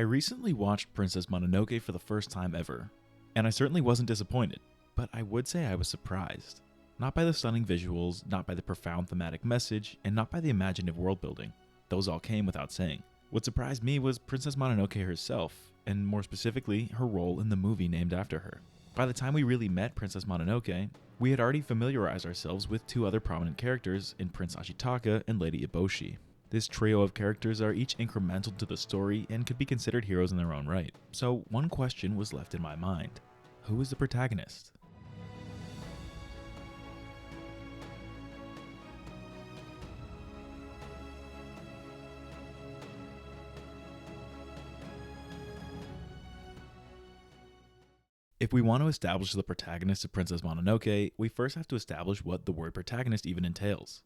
I recently watched Princess Mononoke for the first time ever, and I certainly wasn't disappointed, but I would say I was surprised. Not by the stunning visuals, not by the profound thematic message, and not by the imaginative world building. Those all came without saying. What surprised me was Princess Mononoke herself, and more specifically, her role in the movie named after her. By the time we really met Princess Mononoke, we had already familiarized ourselves with two other prominent characters in Prince Ashitaka and Lady Eboshi. This trio of characters are each incremental to the story and could be considered heroes in their own right. So one question was left in my mind. Who is the protagonist? If we want to establish the protagonist of Princess Mononoke, we first have to establish what the word protagonist even entails.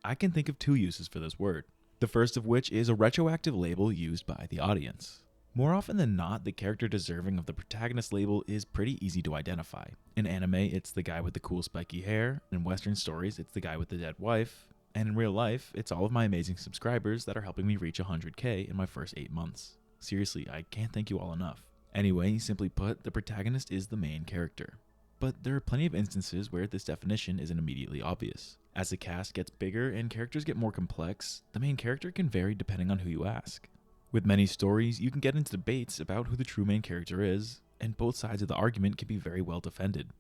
I can think of two uses for this word. The first of which is a retroactive label used by the audience. More often than not, the character deserving of the protagonist label is pretty easy to identify. In anime, it's the guy with the cool spiky hair, in Western stories, it's the guy with the dead wife, and in real life, it's all of my amazing subscribers that are helping me reach 100k in my first 8 months. Seriously, I can't thank you all enough. Anyway, simply put, the protagonist is the main character. But there are plenty of instances where this definition isn't immediately obvious. As the cast gets bigger and characters get more complex, the main character can vary depending on who you ask. With many stories, you can get into debates about who the true main character is, and both sides of the argument can be very well defended.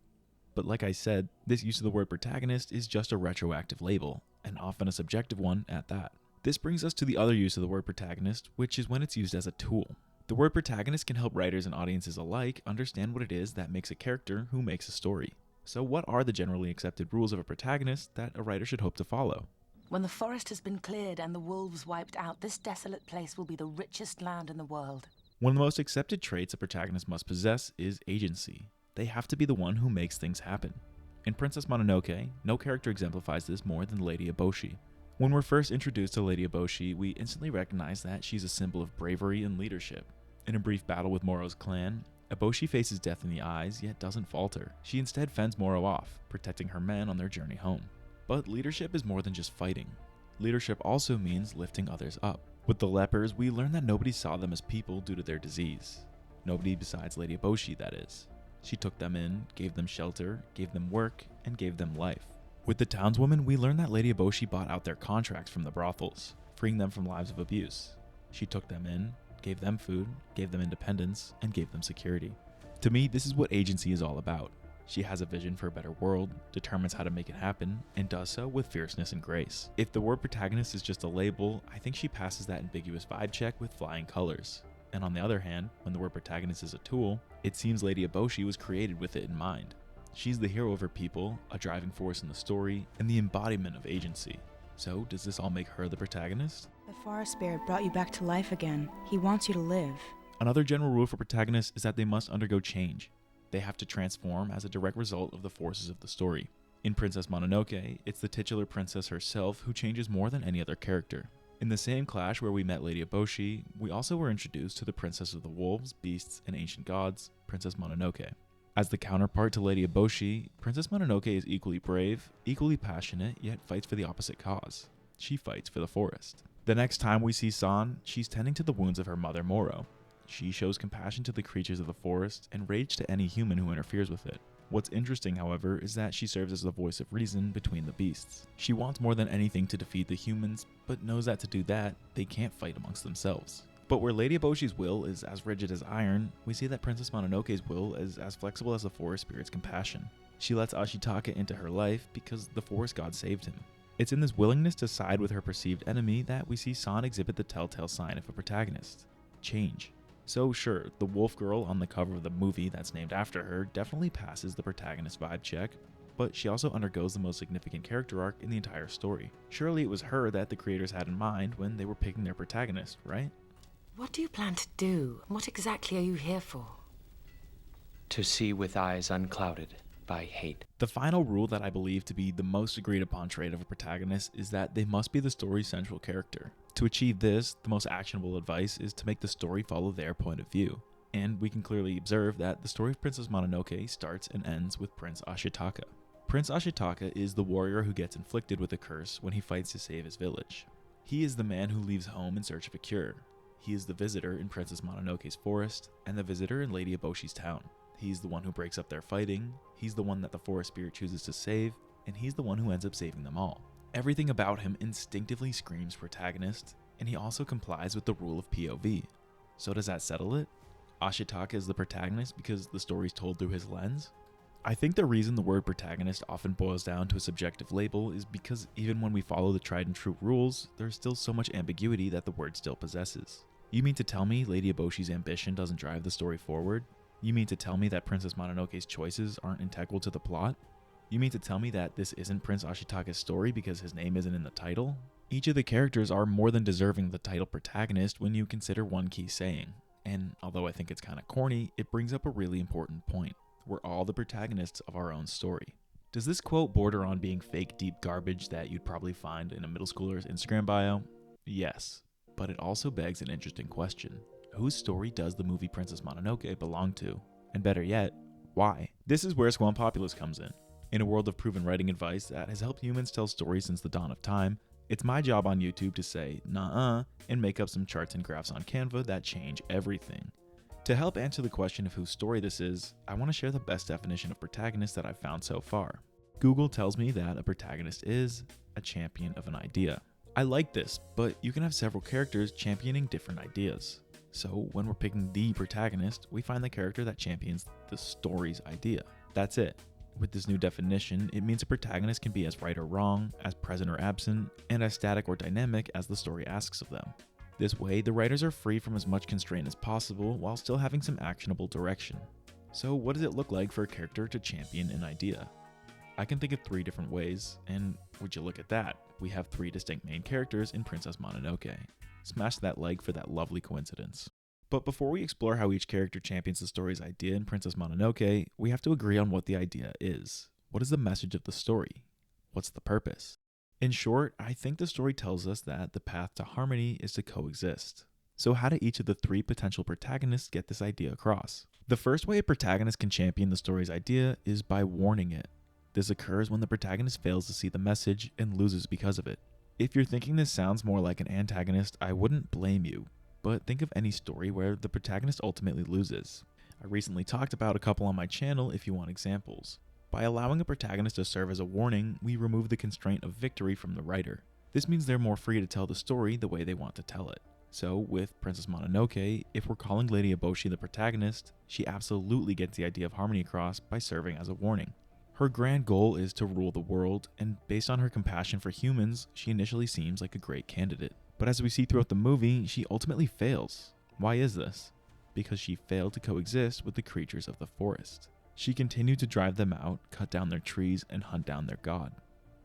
But like I said, this use of the word protagonist is just a retroactive label, and often a subjective one at that. This brings us to the other use of the word protagonist, which is when it's used as a tool. The word protagonist can help writers and audiences alike understand what it is that makes a character who makes a story. So what are the generally accepted rules of a protagonist that a writer should hope to follow? When the forest has been cleared and the wolves wiped out, this desolate place will be the richest land in the world. One of the most accepted traits a protagonist must possess is agency. They have to be the one who makes things happen. In Princess Mononoke, no character exemplifies this more than Lady Eboshi. When we're first introduced to Lady Eboshi, we instantly recognize that she's a symbol of bravery and leadership. In a brief battle with Moro's clan, Eboshi faces death in the eyes, yet doesn't falter. She instead fends Moro off, protecting her men on their journey home. But leadership is more than just fighting. Leadership also means lifting others up. With the lepers, we learn that nobody saw them as people due to their disease. Nobody besides Lady Eboshi, that is. She took them in, gave them shelter, gave them work, and gave them life. With the townswomen, we learn that Lady Eboshi bought out their contracts from the brothels, freeing them from lives of abuse. She took them in, gave them food, gave them independence, and gave them security. To me, this is what agency is all about. She has a vision for a better world, determines how to make it happen, and does so with fierceness and grace. If the word protagonist is just a label, I think she passes that ambiguous vibe check with flying colors. And on the other hand, when the word protagonist is a tool, it seems Lady Eboshi was created with it in mind. She's the hero of her people, a driving force in the story, and the embodiment of agency. So, does this all make her the protagonist? The forest spirit brought you back to life again. He wants you to live. Another general rule for protagonists is that they must undergo change. They have to transform as a direct result of the forces of the story. In Princess Mononoke, it's the titular princess herself who changes more than any other character. In the same clash where we met Lady Eboshi, we also were introduced to the princess of the wolves, beasts, and ancient gods, Princess Mononoke. As the counterpart to Lady Eboshi, Princess Mononoke is equally brave, equally passionate, yet fights for the opposite cause. She fights for the forest. The next time we see San, she's tending to the wounds of her mother Moro. She shows compassion to the creatures of the forest and rage to any human who interferes with it. What's interesting, however, is that she serves as the voice of reason between the beasts. She wants more than anything to defeat the humans, but knows that to do that, they can't fight amongst themselves. But where Lady Eboshi's will is as rigid as iron, we see that Princess Mononoke's will is as flexible as the forest spirit's compassion. She lets Ashitaka into her life because the forest god saved him. It's in this willingness to side with her perceived enemy that we see San exhibit the telltale sign of a protagonist: change. So sure, the wolf girl on the cover of the movie that's named after her definitely passes the protagonist vibe check, but she also undergoes the most significant character arc in the entire story. Surely it was her that the creators had in mind when they were picking their protagonist, right? What do you plan to do? What exactly are you here for? To see with eyes unclouded by hate. The final rule that I believe to be the most agreed upon trait of a protagonist is that they must be the story's central character. To achieve this, the most actionable advice is to make the story follow their point of view. And we can clearly observe that the story of Princess Mononoke starts and ends with Prince Ashitaka. Prince Ashitaka is the warrior who gets inflicted with a curse when he fights to save his village. He is the man who leaves home in search of a cure. He is the visitor in Princess Mononoke's forest, and the visitor in Lady Eboshi's town. He's the one who breaks up their fighting, he's the one that the forest spirit chooses to save, and he's the one who ends up saving them all. Everything about him instinctively screams protagonist, and he also complies with the rule of POV. So does that settle it? Ashitaka is the protagonist because the story's told through his lens? I think the reason the word protagonist often boils down to a subjective label is because even when we follow the tried and true rules, there's still so much ambiguity that the word still possesses. You mean to tell me Lady Eboshi's ambition doesn't drive the story forward? You mean to tell me that Princess Mononoke's choices aren't integral to the plot? You mean to tell me that this isn't Prince Ashitaka's story because his name isn't in the title? Each of the characters are more than deserving the title protagonist when you consider one key saying. And although I think it's kinda corny, it brings up a really important point. We're all the protagonists of our own story. Does this quote border on being fake deep garbage that you'd probably find in a middle schooler's Instagram bio? Yes, but it also begs an interesting question. Whose story does the movie Princess Mononoke belong to? And better yet, why? This is where Squam Populus comes in. In a world of proven writing advice that has helped humans tell stories since the dawn of time, it's my job on YouTube to say, nah-uh, and make up some charts and graphs on Canva that change everything. To help answer the question of whose story this is, I want to share the best definition of protagonist that I've found so far. Google tells me that a protagonist is a champion of an idea. I like this, but you can have several characters championing different ideas. So when we're picking the protagonist, we find the character that champions the story's idea. That's it. With this new definition, it means a protagonist can be as right or wrong, as present or absent, and as static or dynamic as the story asks of them. This way, the writers are free from as much constraint as possible while still having some actionable direction. So what does it look like for a character to champion an idea? I can think of 3 different ways, and would you look at that, we have 3 distinct main characters in Princess Mononoke. Smash that like for that lovely coincidence. But before we explore how each character champions the story's idea in Princess Mononoke, we have to agree on what the idea is. What is the message of the story? What's the purpose? In short, I think the story tells us that the path to harmony is to coexist. So how do each of the 3 potential protagonists get this idea across? The first way a protagonist can champion the story's idea is by warning it. This occurs when the protagonist fails to see the message and loses because of it. If you're thinking this sounds more like an antagonist, I wouldn't blame you, but think of any story where the protagonist ultimately loses. I recently talked about a couple on my channel if you want examples. By allowing a protagonist to serve as a warning, we remove the constraint of victory from the writer. This means they're more free to tell the story the way they want to tell it. So, with Princess Mononoke, if we're calling Lady Eboshi the protagonist, she absolutely gets the idea of harmony across by serving as a warning. Her grand goal is to rule the world, and based on her compassion for humans, she initially seems like a great candidate. But as we see throughout the movie, she ultimately fails. Why is this? Because she failed to coexist with the creatures of the forest. She continued to drive them out, cut down their trees, and hunt down their god.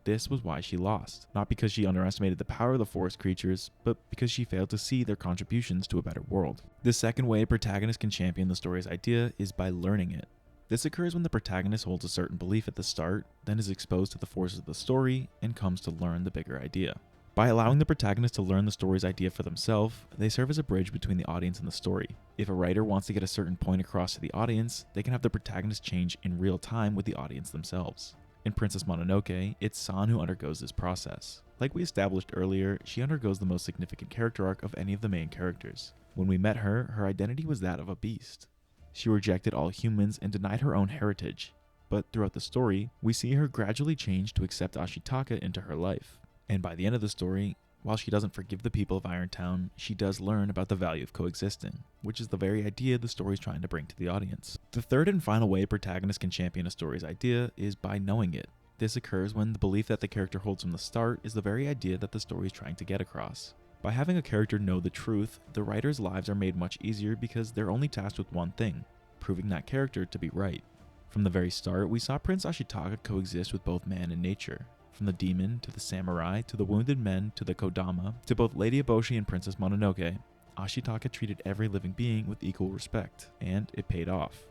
This was why she lost, not because she underestimated the power of the forest creatures, but because she failed to see their contributions to a better world. The second way a protagonist can champion the story's idea is by learning it. This occurs when the protagonist holds a certain belief at the start, then is exposed to the forces of the story, and comes to learn the bigger idea. By allowing the protagonist to learn the story's idea for themselves, they serve as a bridge between the audience and the story. If a writer wants to get a certain point across to the audience, they can have the protagonist change in real time with the audience themselves. In Princess Mononoke, it's San who undergoes this process. Like we established earlier, she undergoes the most significant character arc of any of the main characters. When we met her, her identity was that of a beast. She rejected all humans and denied her own heritage. But throughout the story, we see her gradually change to accept Ashitaka into her life. And by the end of the story, while she doesn't forgive the people of Irontown, she does learn about the value of coexisting, which is the very idea the story is trying to bring to the audience. The third and final way a protagonist can champion a story's idea is by knowing it. This occurs when the belief that the character holds from the start is the very idea that the story is trying to get across. By having a character know the truth, the writer's lives are made much easier because they're only tasked with one thing, proving that character to be right. From the very start, we saw Prince Ashitaka coexist with both man and nature. From the demon, to the samurai, to the wounded men, to the kodama, to both Lady Eboshi and Princess Mononoke, Ashitaka treated every living being with equal respect, and it paid off.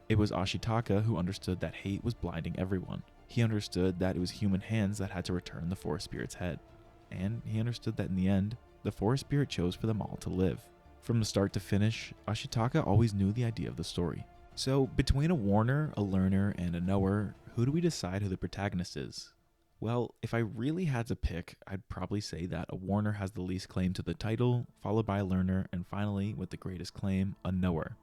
It was Ashitaka who understood that hate was blinding everyone. He understood that it was human hands that had to return the forest spirit's head. And he understood that in the end, the forest spirit chose for them all to live. From the start to finish, Ashitaka always knew the idea of the story. So between a warner, a learner, and a knower, who do we decide who the protagonist is? Well, if I really had to pick, I'd probably say that a Warner has the least claim to the title, followed by a learner, and finally, with the greatest claim, a knower.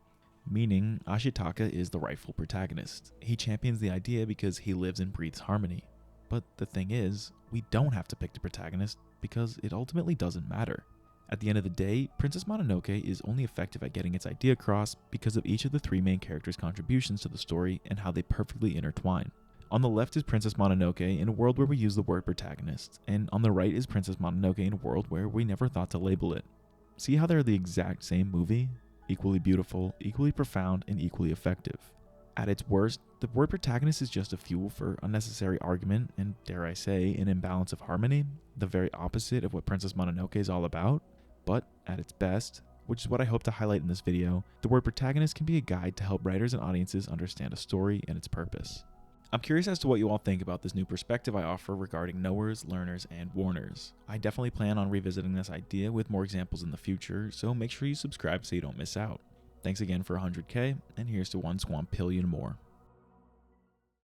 Meaning, Ashitaka is the rightful protagonist. He champions the idea because he lives and breathes harmony. But the thing is, we don't have to pick the protagonist because it ultimately doesn't matter. At the end of the day, Princess Mononoke is only effective at getting its idea across because of each of the three main characters' contributions to the story and how they perfectly intertwine. On the left is Princess Mononoke in a world where we use the word protagonist, and on the right is Princess Mononoke in a world where we never thought to label it. See how they're the exact same movie? Equally beautiful, equally profound, and equally effective. At its worst, the word protagonist is just a fuel for unnecessary argument and, dare I say, an imbalance of harmony, the very opposite of what Princess Mononoke is all about. But at its best, which is what I hope to highlight in this video, the word protagonist can be a guide to help writers and audiences understand a story and its purpose. I'm curious as to what you all think about this new perspective I offer regarding knowers, learners, and warners. I definitely plan on revisiting this idea with more examples in the future, so make sure you subscribe so you don't miss out. Thanks again for 100k, and here's to 1 squampillion more.